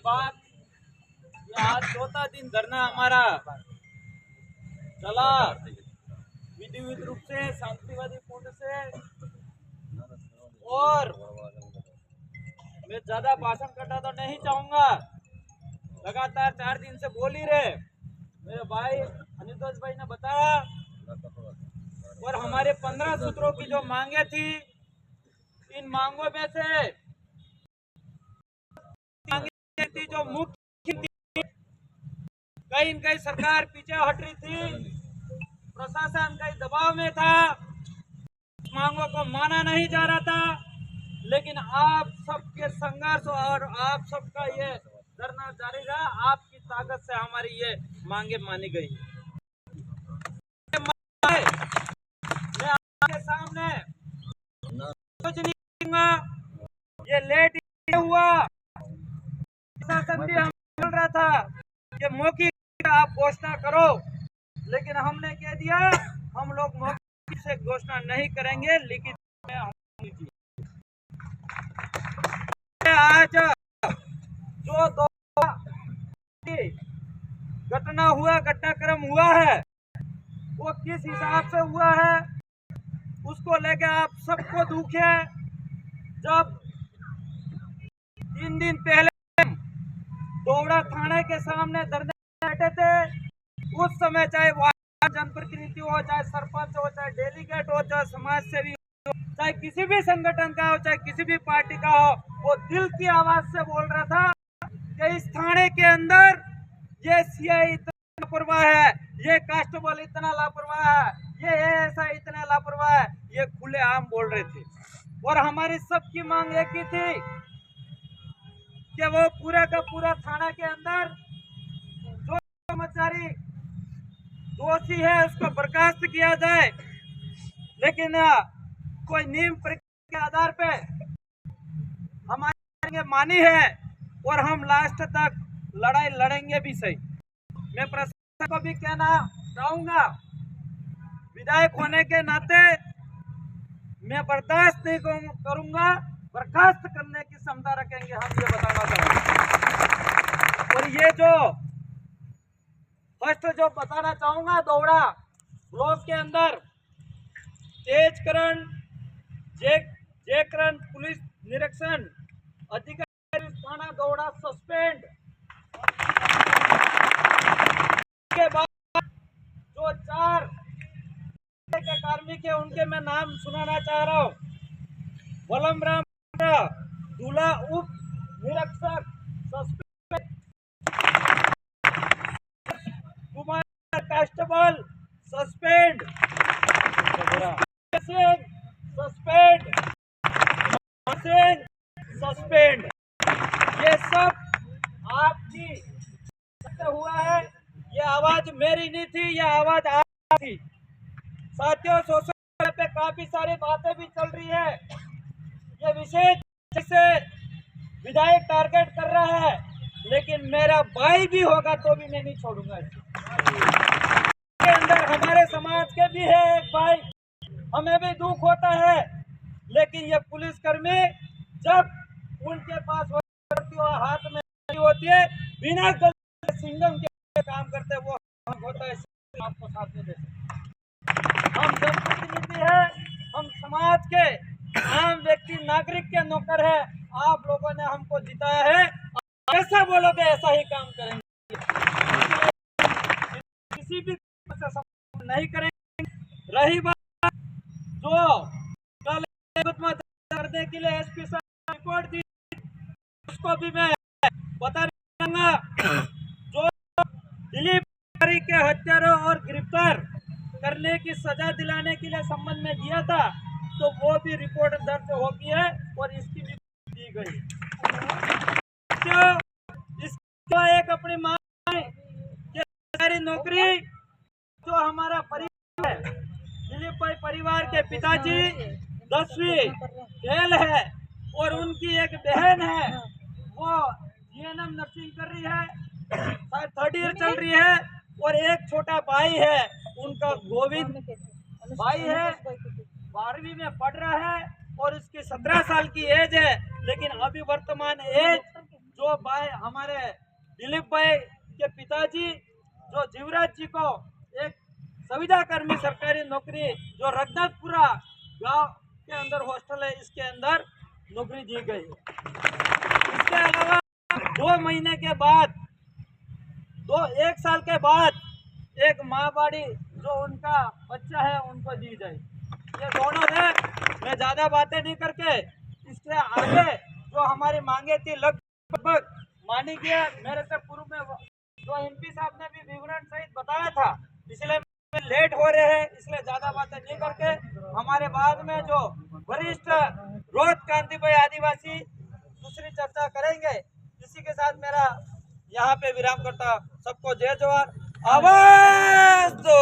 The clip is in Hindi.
बाद ये आज चौथा दिन धरना हमारा चला, विधिवत रूप से शांतिवादी पूर्ण से। और मैं ज्यादा भाषण करना तो नहीं चाहूंगा, लगातार 4 दिन से बोल ही रहे मेरे भाई अनितोष भाई ने बताया। और हमारे 15 सूत्रों की जो मांगे थी, इन मांगों में से थी जो मुख्य थी, कहीं न कहीं सरकार पीछे हट रही थी, प्रशासन कई दबाव में था, मांगों को माना नहीं जा रहा था। लेकिन आप सबके संघर्ष और आप सबका ये धरना जारी रहा, आपकी ताकत से हमारी ये मांगे मानी गई। मैं आपके सामने कुछ नहीं कहूंगा, ये लेट हुआ, प्रशासन भी हम बोल रहा था कि मौखिक आप घोषणा करो, लेकिन हमने कह दिया हम लोग मौखिक से घोषणा नहीं करेंगे, लिखित में हम आज जो दो घटनाक्रम हुआ है वो किस हिसाब से हुआ है उसको लेके आप सबको दुख है। जब 3 दिन पहले दोवड़ा थाने के सामने धरने बैठे थे, उस समय चाहे वार्ड जनप्रतिनिधि हो, चाहे सरपंच हो, चाहे डेलीगेट हो, चाहे समाज सेवी हो, चाहे किसी भी संगठन का हो, चाहे किसी भी पार्टी का हो, वो दिल की आवाज से बोल रहा था कि इस थाने के अंदर ये सीआई इतना लापरवाह है, ये कांस्टेबल इतना लापरवाह है, ये ऐसा इतना लापरवाह है, ये खुलेआम बोल रहे थे। और हमारी सबकी मांग एक ही थी कि वो पूरा का पूरा थाना के अंदर जो कर्मचारी दोषी है उसको बर्खास्त किया जाए, लेकिन कोई नियम प्रक्रिया के आधार पे हमारी मानी है और हम लास्ट तक लड़ाई लड़ेंगे भी सही। मैं प्रशासन को भी कहना चाहूंगा, विधायक होने के नाते मैं बर्दाश्त नहीं करूंगा, बर्खास्त करने की क्षमता रखेंगे, हम ये बताना चाहूंगा। और ये जो फर्स्ट जो बताना चाहूंगा, दोवड़ा ब्लॉक के अंदर तेजकरण जयकरण पुलिस निरीक्षण अधिकारी थाना दोवड़ा सस्पेंड के बाद जो 4 के कार्मिक है उनके मैं नाम सुनाना चाह रहा हूँ। वलमराम दूल्हा उप निरीक्षक suspend, Kumar constable suspend, suspend, suspend. ये सब आपकी हुआ है, ये आवाज मेरी नहीं थी, ये आवाज आपकी थी। साथियों, सोशल मीडिया पे काफी सारी बातें भी चल रही है, ये विशेष से विधायक टारगेट कर रहा है, लेकिन मेरा भाई भी होगा तो भी मैं नहीं छोड़ूंगा। इसके अंदर हमारे समाज के भी है एक भाई, हमें भी दुख होता है, लेकिन ये पुलिसकर्मी जब उनके पास हाथ में होती है, बिना गलती सिंगम के काम करते वो होता है, आपको साथ में देते। हम जनप्रतिनिधि है, हम समाज के आम व्यक्ति नागरिक के नौकर है, आप लोगों ने हमको जिताया है, ऐसा बोलोगे ऐसा ही काम करेंगे, किसी भी से नहीं करेंगे। रही बात जो कल करने के लिए एसपी साहब रिपोर्ट दी, उसको भी मैं बता दूंगा। जो दिलीप के हत्यारों और गिरफ्तार करने की सजा दिलाने के लिए संबंध में दिया था, तो वो भी रिपोर्ट दर्ज हो गई है और इसकी भी दी गई। इसका एक अपनी मांग है कि सरकारी नौकरी जो हमारा परिवार है, दिलीप भाई परिवार के पिताजी 10वीं फेल है और उनकी एक बहन है, वो जीएनएम नर्सिंग कर रही है, 3rd ईयर चल रही है, और एक छोटा भाई है उनका गोविंद भाई है, 12वीं में पढ़ रहा है और इसकी 17 साल की एज है, लेकिन अभी वर्तमान एज जो भाई हमारे दिलीप भाई के पिताजी जो जीवराज जी को एक संविदा कर्मी सरकारी नौकरी जो रघुनाथपुरा गांव के अंदर हॉस्टल है इसके अंदर नौकरी दी गई है। इसके अलावा 2 महीने के बाद 1 साल के बाद एक माहवाड़ी जो उनका बच्चा है उनको दी जाए। ये दोनों है। मैं ज्यादा बातें नहीं करके इसके आगे जो हमारी मांगे थी लगभग मानी गई। मेरे से पूर्व में जो एमपी साहब ने भी विवरण सहित बताया था, इसलिए लेट हो रहे हैं, इसलिए ज्यादा बातें नहीं करके हमारे बाद में जो वरिष्ठ रोहित कांति भाई आदिवासी दूसरी चर्चा करेंगे। इसी के साथ मेरा यहाँ पे विराम करता। सबको जय जवाहर, आवाज दो।